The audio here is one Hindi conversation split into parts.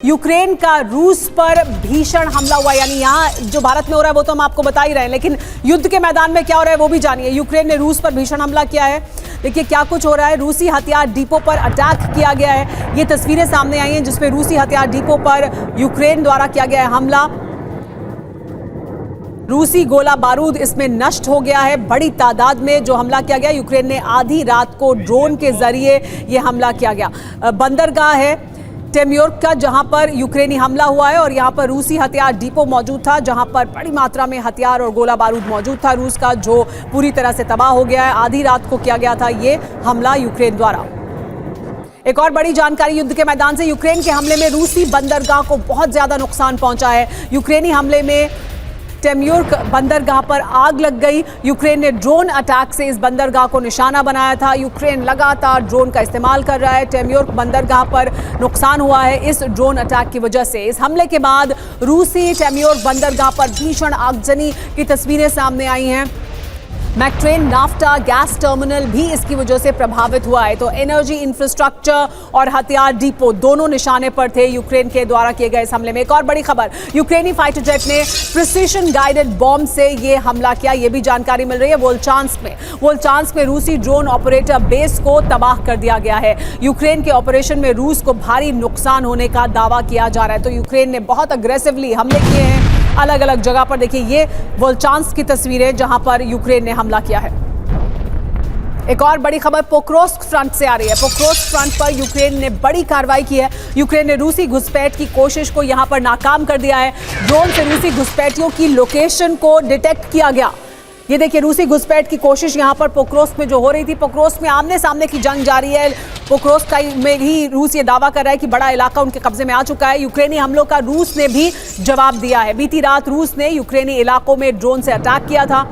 यूक्रेन का रूस पर भीषण हमला हुआ, यानी यहाँ जो भारत में हो रहा है वो तो हम आपको बता ही रहे हैं, लेकिन युद्ध के मैदान में क्या हो रहा है वो भी जानिए। यूक्रेन ने रूस पर भीषण हमला किया है। देखिए क्या कुछ हो रहा है। रूसी हथियार डिपो पर अटैक किया गया है। ये तस्वीरें सामने आई हैं जिसमें रूसी हथियार डिपो पर यूक्रेन द्वारा किया गया है हमला। रूसी गोला बारूद इसमें नष्ट हो गया है। बड़ी तादाद में जो हमला किया गया, यूक्रेन ने आधी रात को ड्रोन के जरिए ये हमला किया गया। बंदरगाह है टेम्योर्क का जहां पर यूक्रेनी हमला हुआ है और यहां पर रूसी हथियार डिपो मौजूद था जहां पर बड़ी मात्रा में हथियार और गोला बारूद मौजूद था रूस का, जो पूरी तरह से तबाह हो गया है। आधी रात को किया गया था ये हमला यूक्रेन द्वारा। एक और बड़ी जानकारी युद्ध के मैदान से, यूक्रेन के हमले में रूसी बंदरगाह को बहुत ज्यादा नुकसान पहुंचा है। यूक्रेनी हमले में टेम्योर्क बंदरगाह पर आग लग गई। यूक्रेन ने ड्रोन अटैक से इस बंदरगाह को निशाना बनाया था। यूक्रेन लगातार ड्रोन का इस्तेमाल कर रहा है। टेम्योर्क बंदरगाह पर नुकसान हुआ है इस ड्रोन अटैक की वजह से। इस हमले के बाद रूसी टेम्योर्क बंदरगाह पर भीषण आगजनी की तस्वीरें सामने आई हैं। मैक्ट्रेन नाफ्टा गैस टर्मिनल भी इसकी वजह से प्रभावित हुआ है। तो एनर्जी इंफ्रास्ट्रक्चर और हथियार डिपो दोनों निशाने पर थे यूक्रेन के द्वारा किए गए इस हमले में। एक और बड़ी खबर, यूक्रेनी फाइटर जेट ने प्रिसीजन गाइडेड बॉम्ब से ये हमला किया, ये भी जानकारी मिल रही है। वोल्चांस्क में रूसी ड्रोन ऑपरेटर बेस को तबाह कर दिया गया है। यूक्रेन के ऑपरेशन में रूस को भारी नुकसान होने का दावा किया जा रहा है। तो यूक्रेन ने बहुत अग्रेसिवली हमले किए हैं अलग अलग जगह पर। देखिए ये वोल्चांस्क की तस्वीरें जहां पर यूक्रेन ने हमला किया है। एक और बड़ी खबर पोक्रोस्क फ्रंट से आ रही है। पोक्रोस्क फ्रंट पर यूक्रेन ने बड़ी कार्रवाई की है। यूक्रेन ने रूसी घुसपैठ की कोशिश को यहां पर नाकाम कर दिया है। ड्रोन से रूसी घुसपैठियों की लोकेशन को डिटेक्ट किया गया। ये देखिए रूसी घुसपैठ की कोशिश यहां पर पोक्रोस्क में जो हो रही थी। पोक्रोस्क में आमने सामने की जंग जारी है। पोक्रोस्क में ही रूस ये दावा कर रहा है कि बड़ा इलाका उनके कब्जे में आ चुका है। यूक्रेनी हमलों का रूस ने भी जवाब दिया है। बीती रात रूस ने यूक्रेनी इलाकों में ड्रोन से अटैक किया था।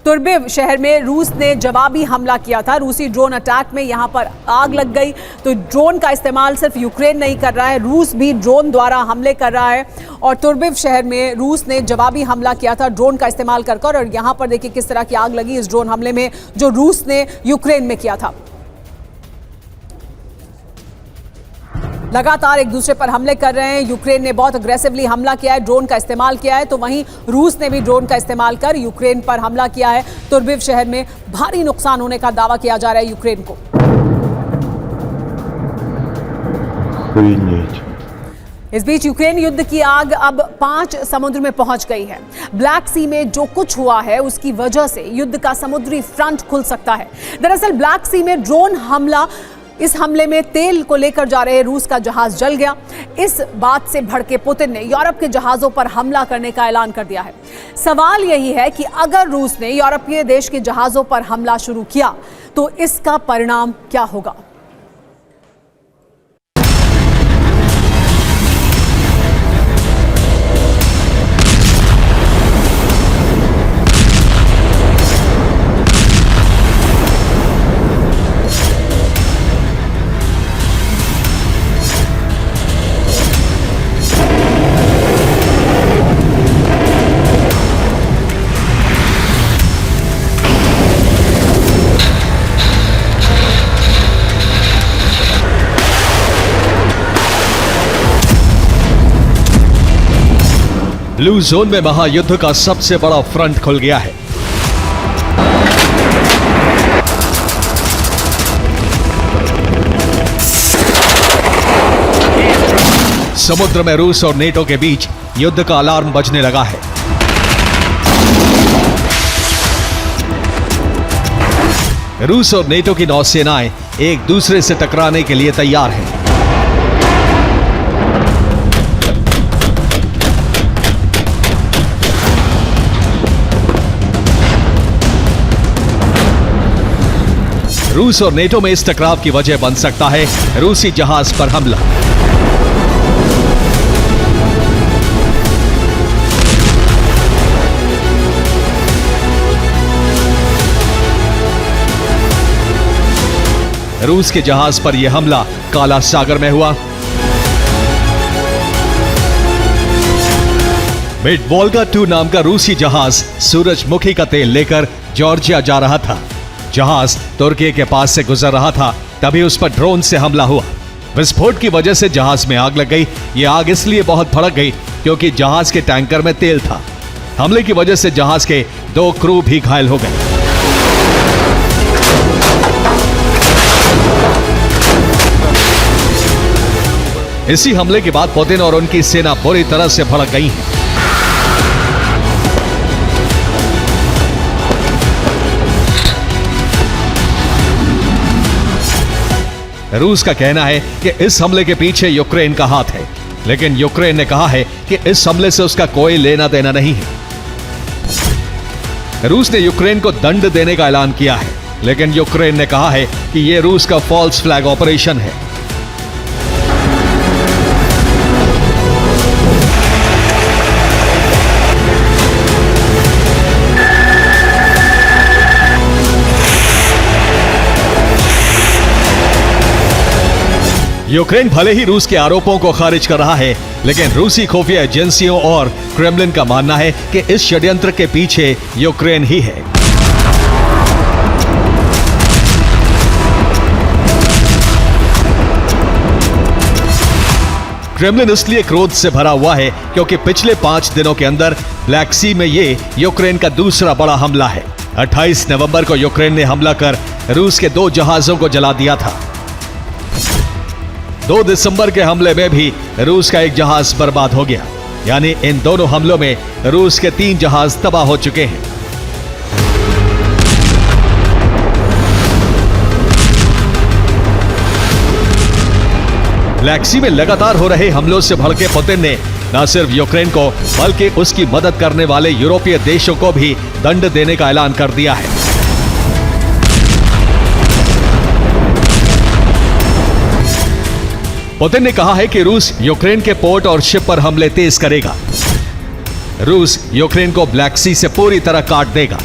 तुर्बिव शहर में रूस ने जवाबी हमला किया था। रूसी ड्रोन अटैक में यहां पर आग लग गई। तो ड्रोन का इस्तेमाल सिर्फ यूक्रेन नहीं कर रहा है, रूस भी ड्रोन द्वारा हमले कर रहा है। और तुर्बिव शहर में रूस ने जवाबी हमला किया था ड्रोन का इस्तेमाल कर कर। और यहां पर देखिए किस तरह की आग लगी इस ड्रोन हमले में जो रूस ने यूक्रेन में किया था। लगातार एक दूसरे पर हमले कर रहे हैं। यूक्रेन ने बहुत अग्रेसिवली हमला किया है, ड्रोन का इस्तेमाल किया है। तो वहीं रूस ने भी ड्रोन का इस्तेमाल कर यूक्रेन पर हमला किया है। तुर्बिव शहर में भारी नुकसान होने का दावा किया जा रहा है यूक्रेन को। इस बीच यूक्रेन युद्ध की आग अब 5 समुद्र में पहुंच गई है। ब्लैक सी में जो कुछ हुआ है उसकी वजह से युद्ध का समुद्री फ्रंट खुल सकता है। दरअसल ब्लैक सी में ड्रोन हमला, इस हमले में तेल को लेकर जा रहे रूस का जहाज जल गया। इस बात से भड़के पुतिन ने यूरोप के जहाजों पर हमला करने का ऐलान कर दिया है। सवाल यही है कि अगर रूस ने यूरोपीय देश के जहाजों पर हमला शुरू किया तो इसका परिणाम क्या होगा। ब्लू जोन में महायुद्ध का सबसे बड़ा फ्रंट खुल गया है। समुद्र में रूस और नेटो के बीच युद्ध का अलार्म बजने लगा है। रूस और नेटो की नौसेनाएं एक दूसरे से टकराने के लिए तैयार हैं। रूस और नेटो में इस टकराव की वजह बन सकता है रूसी जहाज पर हमला। रूस के जहाज पर यह हमला काला सागर में हुआ। मिड वोल्गा 2 नाम का रूसी जहाज सूरजमुखी का तेल लेकर जॉर्जिया जा रहा था। जहाज तुर्की के पास से गुजर रहा था, तभी उस पर ड्रोन से हमला हुआ। विस्फोट की वजह से जहाज में आग लग गई। ये आग इसलिए बहुत भड़क गई क्योंकि जहाज के टैंकर में तेल था। हमले की वजह से जहाज के 2 क्रू भी घायल हो गए। इसी हमले के बाद पुतिन और उनकी सेना बुरी तरह से भड़क गई है। रूस का कहना है कि इस हमले के पीछे यूक्रेन का हाथ है, लेकिन यूक्रेन ने कहा है कि इस हमले से उसका कोई लेना देना नहीं है। रूस ने यूक्रेन को दंड देने का ऐलान किया है, लेकिन यूक्रेन ने कहा है कि यह रूस का फॉल्स फ्लैग ऑपरेशन है। यूक्रेन भले ही रूस के आरोपों को खारिज कर रहा है, लेकिन रूसी खुफिया एजेंसियों और क्रेमलिन का मानना है कि इस षड्यंत्र के पीछे यूक्रेन ही है। क्रेमलिन इसलिए क्रोध से भरा हुआ है क्योंकि पिछले 5 दिनों के अंदर ब्लैक सी में ये यूक्रेन का दूसरा बड़ा हमला है। 28 नवंबर को यूक्रेन ने हमला कर रूस के 2 जहाजों को जला दिया था। 2 दिसंबर के हमले में भी रूस का 1 जहाज बर्बाद हो गया। यानी इन दोनों हमलों में रूस के 3 जहाज तबाह हो चुके हैं। ब्लैक सी में लगातार हो रहे हमलों से भड़के पुतिन ने न सिर्फ यूक्रेन को बल्कि उसकी मदद करने वाले यूरोपीय देशों को भी दंड देने का ऐलान कर दिया है। पुतिन ने कहा है कि रूस यूक्रेन के पोर्ट और शिप पर हमले तेज करेगा। रूस यूक्रेन को ब्लैक सी से पूरी तरह काट देगा।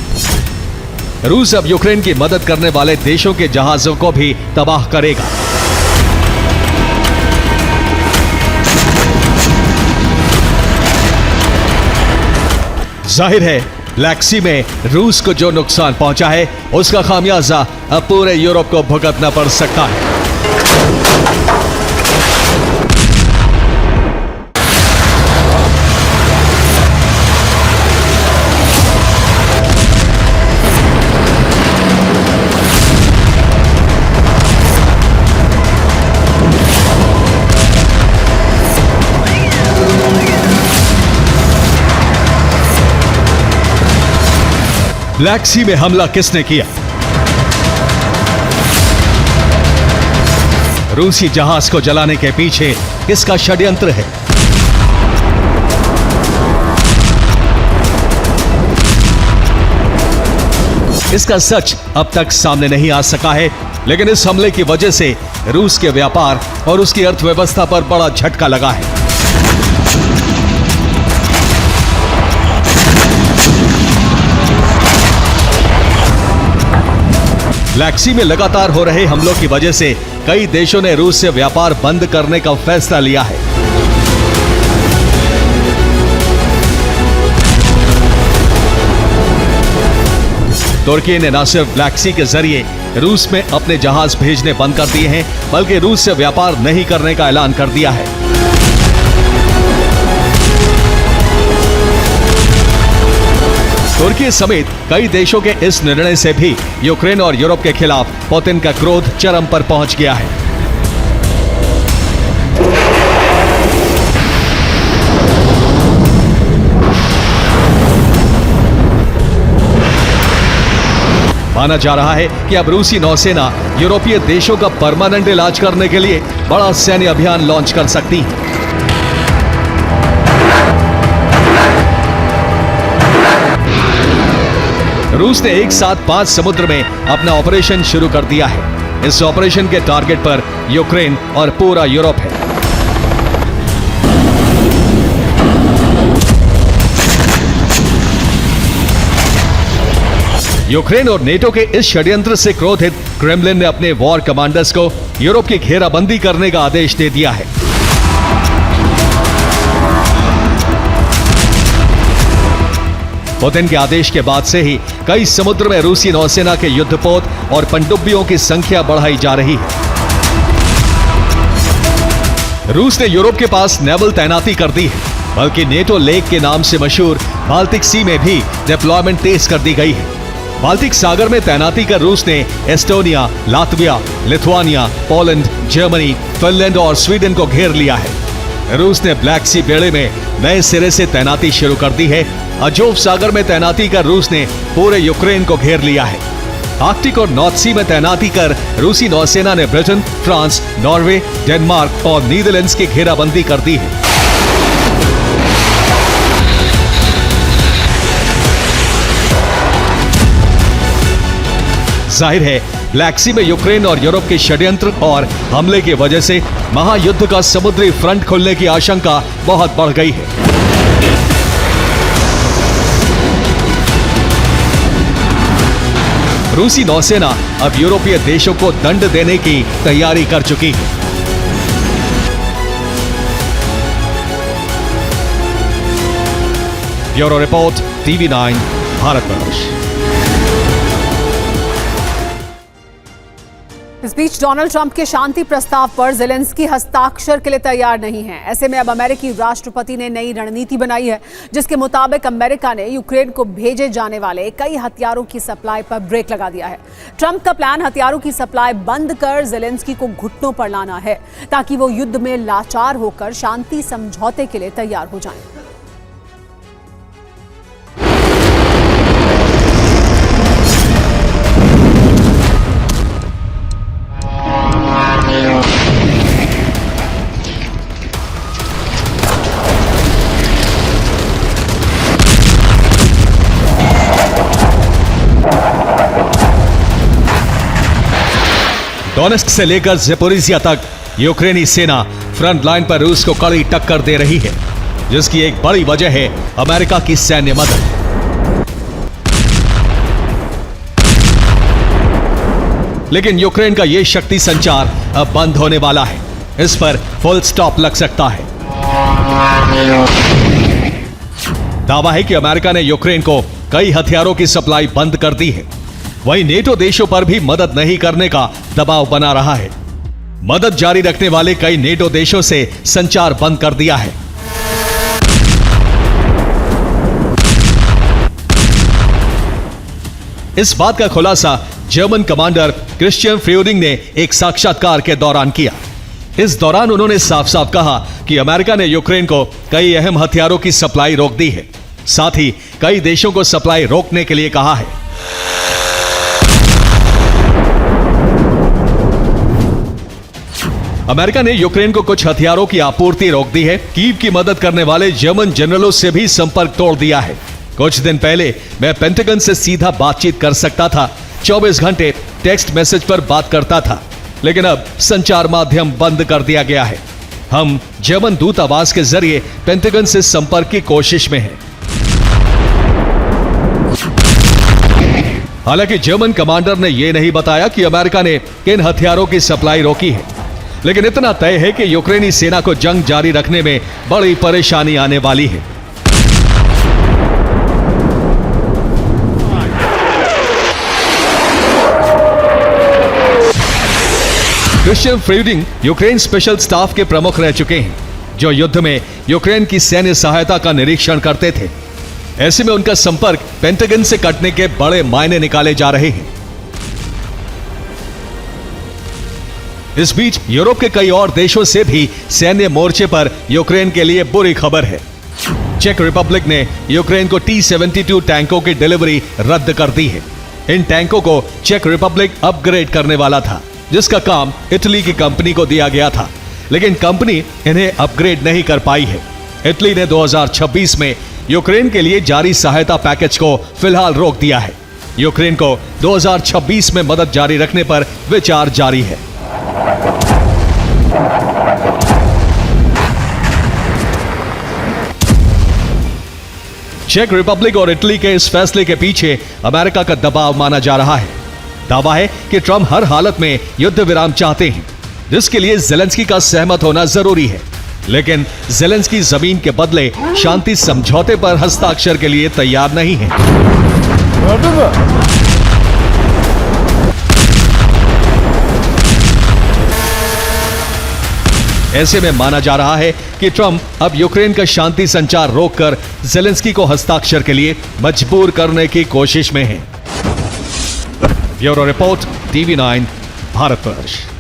रूस अब यूक्रेन की मदद करने वाले देशों के जहाजों को भी तबाह करेगा। जाहिर है ब्लैक सी में रूस को जो नुकसान पहुंचा है उसका खामियाजा अब पूरे यूरोप को भुगतना पड़ सकता है। ब्लैक सी में हमला किसने किया? रूसी जहाज को जलाने के पीछे किसका षड्यंत्र है? इसका सच अब तक सामने नहीं आ सका है, लेकिन इस हमले की वजह से रूस के व्यापार और उसकी अर्थव्यवस्था पर बड़ा झटका लगा है। ब्लैक सी में लगातार हो रहे हमलों की वजह से कई देशों ने रूस से व्यापार बंद करने का फैसला लिया है। तुर्की ने न सिर्फ ब्लैक सी के जरिए रूस में अपने जहाज भेजने बंद कर दिए हैं, बल्कि रूस से व्यापार नहीं करने का ऐलान कर दिया है। तुर्की समेत कई देशों के इस निर्णय से भी यूक्रेन और यूरोप के खिलाफ पुतिन का क्रोध चरम पर पहुंच गया है। माना जा रहा है कि अब रूसी नौसेना यूरोपीय देशों का परमानेंट इलाज करने के लिए बड़ा सैन्य अभियान लॉन्च कर सकती है। रूस ने एक साथ 5 समुद्र में अपना ऑपरेशन शुरू कर दिया है। इस ऑपरेशन के टारगेट पर यूक्रेन और पूरा यूरोप है। यूक्रेन और नेटो के इस षड्यंत्र से क्रोधित क्रेमलिन ने अपने वॉर कमांडर्स को यूरोप की घेराबंदी करने का आदेश दे दिया है। पुतिन के आदेश के बाद से ही कई समुद्र में रूसी नौसेना के युद्धपोत और पनडुब्बियों की संख्या बढ़ाई जा रही है। रूस ने यूरोप के पास नेवल तैनाती कर दी है, बल्कि नेटो लेक के नाम से मशहूर बाल्टिक सी में भी डिप्लॉयमेंट तेज कर दी गई है। बाल्टिक सागर में तैनाती कर रूस ने Estonia, Latvia, Lithuania, Poland, Germany, Finland और स्वीडन को घेर लिया है। रूस ने ब्लैक सी बेड़े में नए सिरे से तैनाती शुरू कर दी है। अजोव सागर में तैनाती कर रूस ने पूरे यूक्रेन को घेर लिया है। आर्कटिक और नॉर्थ सी में तैनाती कर रूसी नौसेना ने ब्रिटेन, फ्रांस, नॉर्वे, डेनमार्क और नीदरलैंड्स की घेराबंदी कर दी है। जाहिर है, ब्लैक सी में यूक्रेन और यूरोप के षड्यंत्र और हमले की वजह से महायुद्ध का समुद्री फ्रंट खुलने की आशंका बहुत बढ़ गई है। रूसी नौसेना अब यूरोपीय देशों को दंड देने की तैयारी कर चुकी है। Bureau report, TV9, Bharatvarsh. इस बीच डोनाल्ड ट्रंप के शांति प्रस्ताव पर ज़ेलेंस्की हस्ताक्षर के लिए तैयार नहीं है। ऐसे में अब अमेरिकी राष्ट्रपति ने नई रणनीति बनाई है, जिसके मुताबिक अमेरिका ने यूक्रेन को भेजे जाने वाले कई हथियारों की सप्लाई पर ब्रेक लगा दिया है। ट्रंप का प्लान हथियारों की सप्लाई बंद कर ज़ेलेंस्की को घुटनों पर लाना है, ताकि वो युद्ध में लाचार होकर शांति समझौते के लिए तैयार हो जाएं। डोनेस्क से लेकर ज़पोरिजिया तक यूक्रेनी सेना फ्रंट लाइन पर रूस को कड़ी टक्कर दे रही है, जिसकी एक बड़ी वजह है अमेरिका की सैन्य मदद। लेकिन यूक्रेन का यह शक्ति संचार अब बंद होने वाला है। इस पर फुल स्टॉप लग सकता है। दावा है कि अमेरिका ने यूक्रेन को कई हथियारों की सप्लाई बंद कर दी है। वहीं नेटो देशों पर भी मदद नहीं करने का दबाव बना रहा है। मदद जारी रखने वाले कई नेटो देशों से संचार बंद कर दिया है। इस बात का खुलासा जर्मन कमांडर क्रिश्चियन फ्यूरिंग ने एक साक्षात्कार के दौरान किया। इस दौरान उन्होंने साफ साफ कहा कि अमेरिका ने यूक्रेन को कई अहम हथियारों की सप्लाई रोक दी है। साथ ही कई देशों को सप्लाई रोकने के लिए कहा है। अमेरिका ने यूक्रेन को कुछ हथियारों की आपूर्ति रोक दी है। कीव की मदद करने वाले जर्मन जनरलों से भी संपर्क तोड़ दिया है। कुछ दिन पहले मैं पेंटागन से सीधा बातचीत कर सकता था, 24 घंटे टेक्स्ट मैसेज पर बात करता था, लेकिन अब संचार माध्यम बंद कर दिया गया है। हम जर्मन दूतावास के जरिए पेंटागन से संपर्क की कोशिश में हैं। हालांकि जर्मन कमांडर ने यह नहीं बताया कि अमेरिका ने किन हथियारों की सप्लाई रोकी है, लेकिन इतना तय है कि यूक्रेनी सेना को जंग जारी रखने में बड़ी परेशानी आने वाली है। क्रिश्चियन फ्यूरिंग यूक्रेन स्पेशल स्टाफ के प्रमुख रह चुके हैं, जो युद्ध में यूक्रेन की सैन्य सहायता का निरीक्षण करते थे। ऐसे में उनका संपर्क पेंटागन से कटने के बड़े मायने निकाले जा रहे हैं। इस बीच यूरोप के कई और देशों से भी सैन्य मोर्चे पर यूक्रेन के लिए बुरी खबर है। चेक रिपब्लिक ने यूक्रेन को T-72 टैंकों की डिलीवरी रद्द कर दी है। इन टैंकों को चेक रिपब्लिक अपग्रेड करने वाला था, जिसका काम इटली की कंपनी को दिया गया था, लेकिन कंपनी इन्हें अपग्रेड नहीं कर पाई है। इटली ने 2026 में यूक्रेन के लिए जारी सहायता पैकेज को फिलहाल रोक दिया है। यूक्रेन को 2026 में मदद जारी रखने पर विचार जारी है। चेक रिपब्लिक और इटली के इस फैसले के पीछे अमेरिका का दबाव माना जा रहा है। दावा है कि ट्रंप हर हालत में युद्ध विराम चाहते हैं, जिसके लिए ज़ेलेंस्की का सहमत होना जरूरी है। लेकिन ज़ेलेंस्की जमीन के बदले शांति समझौते पर हस्ताक्षर के लिए तैयार नहीं है। ऐसे में माना जा रहा है कि ट्रंप अब यूक्रेन का शांति संचार रोककर जेलेंस्की को हस्ताक्षर के लिए मजबूर करने की कोशिश में हैं। Bureau report, TV9 Bharatvarsh.